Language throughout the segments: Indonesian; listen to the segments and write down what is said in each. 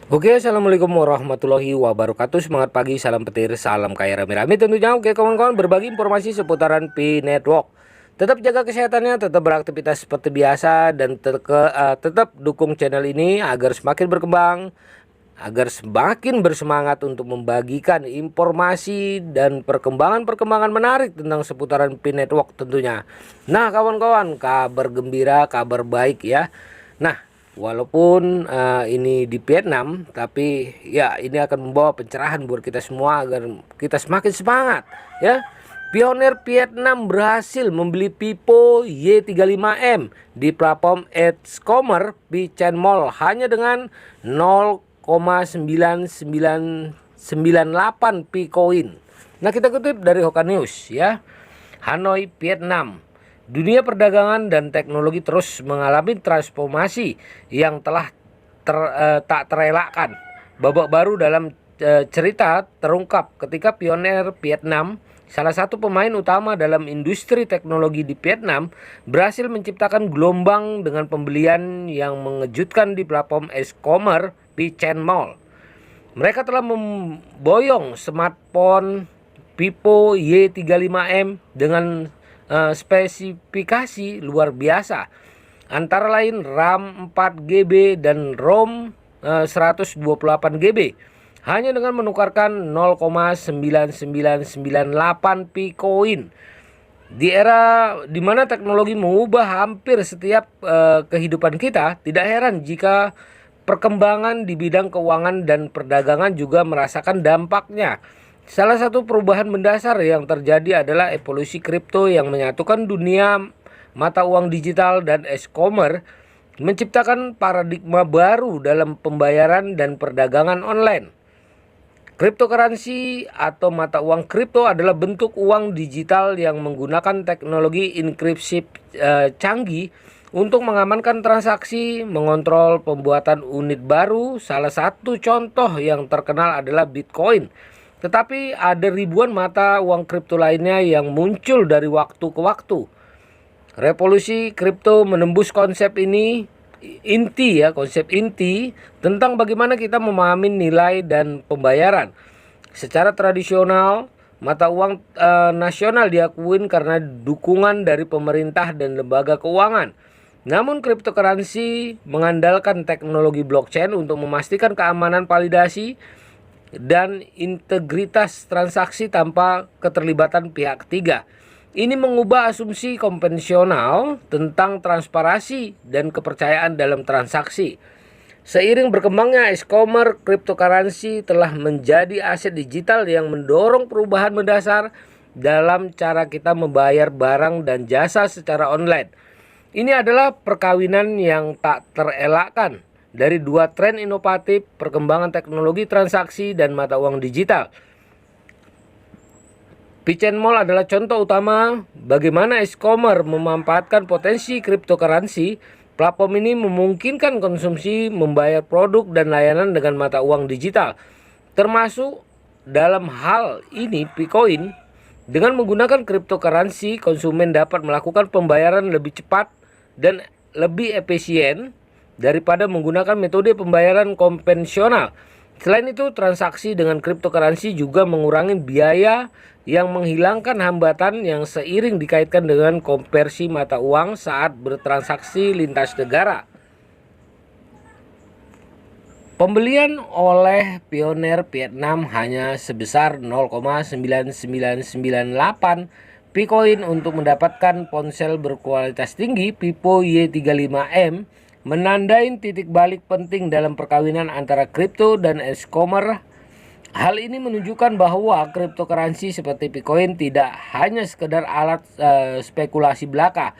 Oke, assalamualaikum warahmatullahi wabarakatuh. Semangat pagi, salam petir, salam kaya rame-rame tentunya. Oke kawan-kawan, berbagi informasi seputaran Pi Network. Tetap jaga kesehatannya, tetap beraktivitas seperti biasa, dan tetap dukung channel ini agar semakin berkembang, agar semakin bersemangat untuk membagikan informasi dan perkembangan-perkembangan menarik tentang seputaran Pi Network tentunya. Nah kawan-kawan, kabar gembira, kabar baik ya. Nah, walaupun ini di Vietnam, tapi ya ini akan membawa pencerahan buat kita semua agar kita semakin semangat ya. Pioneer Vietnam berhasil membeli Pipo Y35M di platform e-commerce Pichen Mall hanya dengan 0,9998 Picoin. Nah, kita kutip dari Hoka News ya. Hanoi, Vietnam. Dunia perdagangan dan teknologi terus mengalami transformasi yang telah tak terelakkan. Babak baru dalam cerita terungkap ketika pioner Vietnam, salah satu pemain utama dalam industri teknologi di Vietnam, berhasil menciptakan gelombang dengan pembelian yang mengejutkan di platform e-commerce Pichen Mall. Mereka telah memboyong smartphone Vivo Y35M dengan spesifikasi luar biasa, antara lain RAM 4GB dan ROM 128GB, hanya dengan menukarkan 0,9998 Picoin. Di era di mana teknologi mengubah hampir setiap kehidupan kita, tidak heran jika perkembangan di bidang keuangan dan perdagangan juga merasakan dampaknya. Salah satu perubahan mendasar yang terjadi adalah evolusi kripto yang menyatukan dunia mata uang digital dan e-commerce, menciptakan paradigma baru dalam pembayaran dan perdagangan online. Cryptocurrency atau mata uang kripto adalah bentuk uang digital yang menggunakan teknologi enkripsi canggih untuk mengamankan transaksi, mengontrol pembuatan unit baru. Salah satu contoh yang terkenal adalah Bitcoin. Tetapi ada ribuan mata uang kripto lainnya yang muncul dari waktu ke waktu. Revolusi kripto menembus konsep konsep inti tentang bagaimana kita memahami nilai dan pembayaran. Secara tradisional, mata uang nasional diakuin karena dukungan dari pemerintah dan lembaga keuangan. Namun cryptocurrency mengandalkan teknologi blockchain untuk memastikan keamanan validasi dan integritas transaksi tanpa keterlibatan pihak ketiga. Ini mengubah asumsi konvensional tentang transparansi dan kepercayaan dalam transaksi. Seiring berkembangnya e-commerce, cryptocurrency telah menjadi aset digital yang mendorong perubahan mendasar dalam cara kita membayar barang dan jasa secara online. Ini adalah perkawinan yang tak terelakkan dari dua tren inovatif, perkembangan teknologi transaksi dan mata uang digital. Pichen Mall adalah contoh utama bagaimana e-commerce memanfaatkan potensi cryptocurrency. Platform ini memungkinkan konsumsi membayar produk dan layanan dengan mata uang digital, termasuk dalam hal ini Picoin. Dengan menggunakan cryptocurrency, konsumen dapat melakukan pembayaran lebih cepat dan lebih efisien daripada menggunakan metode pembayaran konvensional. Selain itu, transaksi dengan cryptocurrency juga mengurangi biaya yang menghilangkan hambatan yang seiring dikaitkan dengan konversi mata uang saat bertransaksi lintas negara. Pembelian oleh pioner Vietnam hanya sebesar 0,9998 Picoin untuk mendapatkan ponsel berkualitas tinggi Vivo Y35M menandai titik balik penting dalam perkawinan antara kripto dan e-commerce. Hal ini menunjukkan bahwa cryptocurrency seperti Bitcoin tidak hanya sekedar alat spekulasi belaka,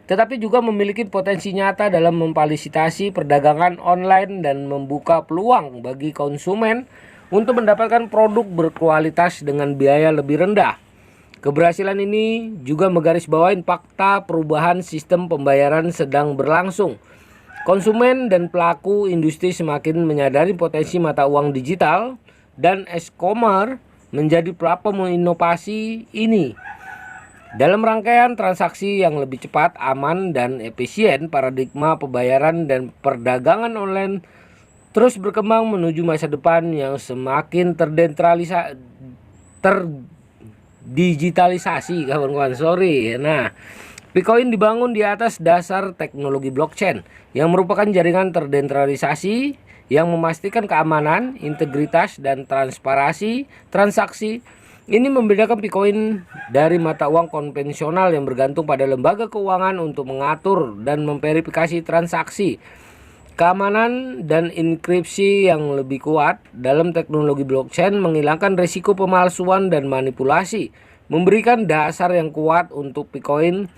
tetapi juga memiliki potensi nyata dalam memfasilitasi perdagangan online dan membuka peluang bagi konsumen untuk mendapatkan produk berkualitas dengan biaya lebih rendah. Keberhasilan ini juga menggarisbawahi fakta perubahan sistem pembayaran sedang berlangsung. Konsumen dan pelaku industri semakin menyadari potensi mata uang digital dan e-commerce menjadi platform inovasi ini. Dalam rangkaian transaksi yang lebih cepat, aman, dan efisien, paradigma pembayaran dan perdagangan online terus berkembang menuju masa depan yang semakin terdigitalisasi, kawan-kawan. Nah, Bitcoin dibangun di atas dasar teknologi blockchain yang merupakan jaringan terdesentralisasi yang memastikan keamanan, integritas, dan transparansi transaksi. Ini membedakan Bitcoin dari mata uang konvensional yang bergantung pada lembaga keuangan untuk mengatur dan memverifikasi transaksi. Keamanan dan enkripsi yang lebih kuat dalam teknologi blockchain menghilangkan risiko pemalsuan dan manipulasi, memberikan dasar yang kuat untuk Bitcoin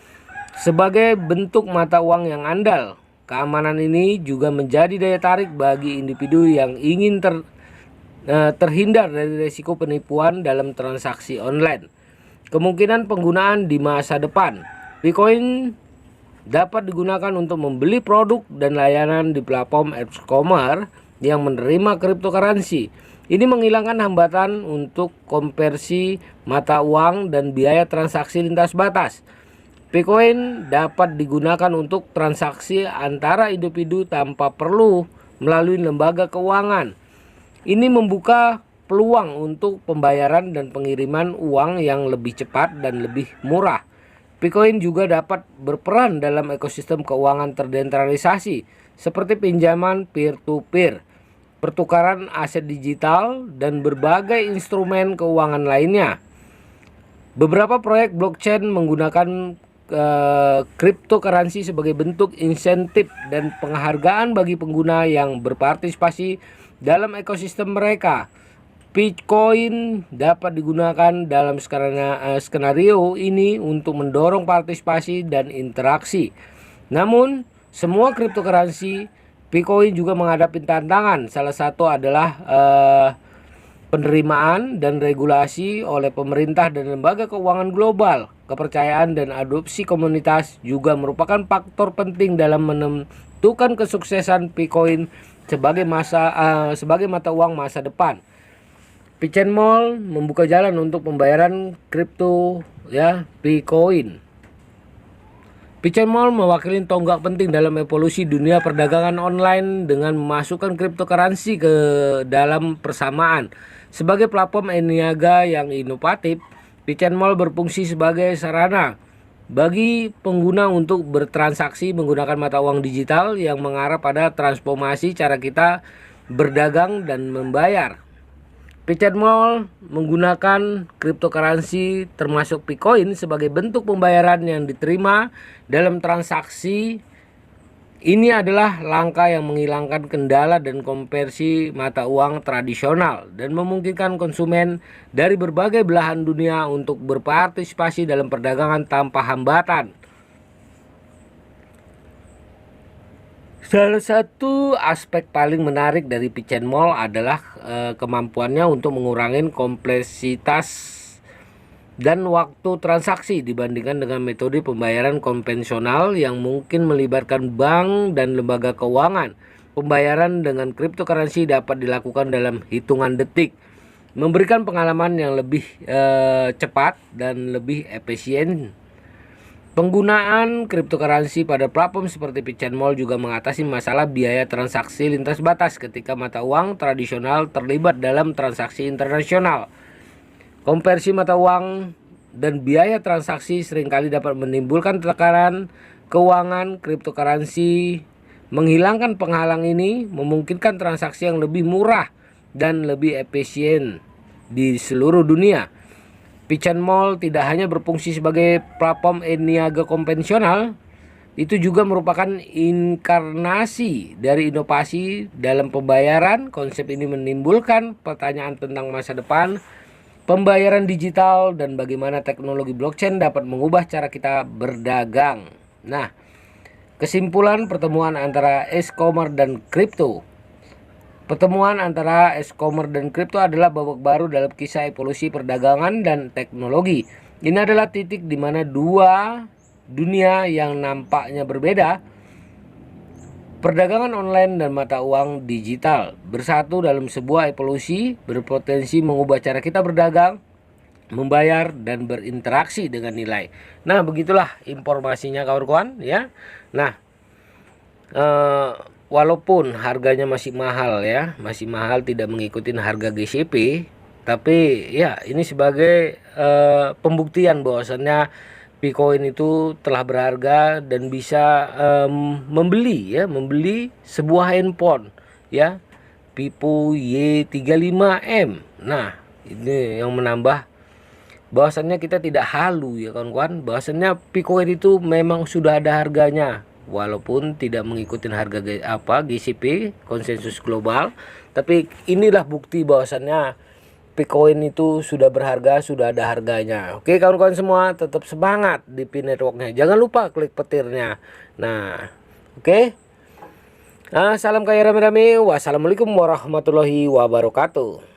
sebagai bentuk mata uang yang andal. Keamanan ini juga menjadi daya tarik bagi individu yang ingin terhindar dari risiko penipuan dalam transaksi online. Kemungkinan penggunaan di masa depan, Bitcoin dapat digunakan untuk membeli produk dan layanan di platform e-commerce yang menerima cryptocurrency. Ini menghilangkan hambatan untuk konversi mata uang dan biaya transaksi lintas batas. Bitcoin dapat digunakan untuk transaksi antara individu tanpa perlu melalui lembaga keuangan. Ini membuka peluang untuk pembayaran dan pengiriman uang yang lebih cepat dan lebih murah. Bitcoin juga dapat berperan dalam ekosistem keuangan terdesentralisasi seperti pinjaman peer-to-peer, pertukaran aset digital, dan berbagai instrumen keuangan lainnya. Beberapa proyek blockchain menggunakan cryptocurrency sebagai bentuk insentif dan penghargaan bagi pengguna yang berpartisipasi dalam ekosistem mereka. Bitcoin dapat digunakan dalam skenario ini untuk mendorong partisipasi dan interaksi. Namun, semua cryptocurrency, Bitcoin juga menghadapi tantangan. Salah satu adalah penerimaan dan regulasi oleh pemerintah dan lembaga keuangan global. Kepercayaan dan adopsi komunitas juga merupakan faktor penting dalam menentukan kesuksesan Bitcoin sebagai mata uang masa depan. Bitcoin membuka jalan untuk pembayaran kripto Bitcoin. Bitcoin mewakili tonggak penting dalam evolusi dunia perdagangan online dengan memasukkan cryptocurrency ke dalam persamaan. Sebagai platform niaga yang inovatif, Bitcoin berfungsi sebagai sarana bagi pengguna untuk bertransaksi menggunakan mata uang digital yang mengarah pada transformasi cara kita berdagang dan membayar. Bitcoin menggunakan cryptocurrency termasuk Bitcoin sebagai bentuk pembayaran yang diterima dalam transaksi. Ini adalah langkah yang menghilangkan kendala dan konversi mata uang tradisional dan memungkinkan konsumen dari berbagai belahan dunia untuk berpartisipasi dalam perdagangan tanpa hambatan. Salah satu aspek paling menarik dari Bitcoin adalah kemampuannya untuk mengurangi kompleksitas dan waktu transaksi dibandingkan dengan metode pembayaran konvensional yang mungkin melibatkan bank dan lembaga keuangan. Pembayaran dengan cryptocurrency dapat dilakukan dalam hitungan detik, memberikan pengalaman yang lebih cepat dan lebih efisien. Penggunaan cryptocurrency pada platform seperti Bitcoin juga mengatasi masalah biaya transaksi lintas batas ketika mata uang tradisional terlibat dalam transaksi internasional. Konversi mata uang dan biaya transaksi seringkali dapat menimbulkan tekanan keuangan. Cryptocurrency menghilangkan penghalang ini, memungkinkan transaksi yang lebih murah dan lebih efisien di seluruh dunia. Bitcoin tidak hanya berfungsi sebagai platform niaga konvensional, itu juga merupakan inkarnasi dari inovasi dalam pembayaran. Konsep ini menimbulkan pertanyaan tentang masa depan pembayaran digital dan bagaimana teknologi blockchain dapat mengubah cara kita berdagang. Nah, kesimpulan pertemuan antara e-commerce dan kripto. Pertemuan antara e-commerce dan kripto adalah babak baru dalam kisah evolusi perdagangan dan teknologi. Ini adalah titik di mana dua dunia yang nampaknya berbeda, perdagangan online dan mata uang digital, bersatu dalam sebuah evolusi berpotensi mengubah cara kita berdagang, membayar, dan berinteraksi dengan nilai. Nah, begitulah informasinya kawan-kawan ya. Nah, walaupun harganya masih mahal ya, masih mahal, tidak mengikuti harga GCP, tapi ya ini sebagai pembuktian bahwasannya Bitcoin itu telah berharga dan bisa membeli sebuah handphone ya, Vivo Y35M. Nah, ini yang menambah bahwasannya kita tidak halu ya kawan-kawan, bahwasannya Bitcoin itu memang sudah ada harganya walaupun tidak mengikuti harga GCP, konsensus global, tapi inilah bukti bahwasannya Bitcoin itu sudah berharga, sudah ada harganya. Oke kawan-kawan semua, tetap semangat di Pi Networknya, jangan lupa klik petirnya. Nah, oke. Nah, salam kaya rame-rame. Wassalamualaikum warahmatullahi wabarakatuh.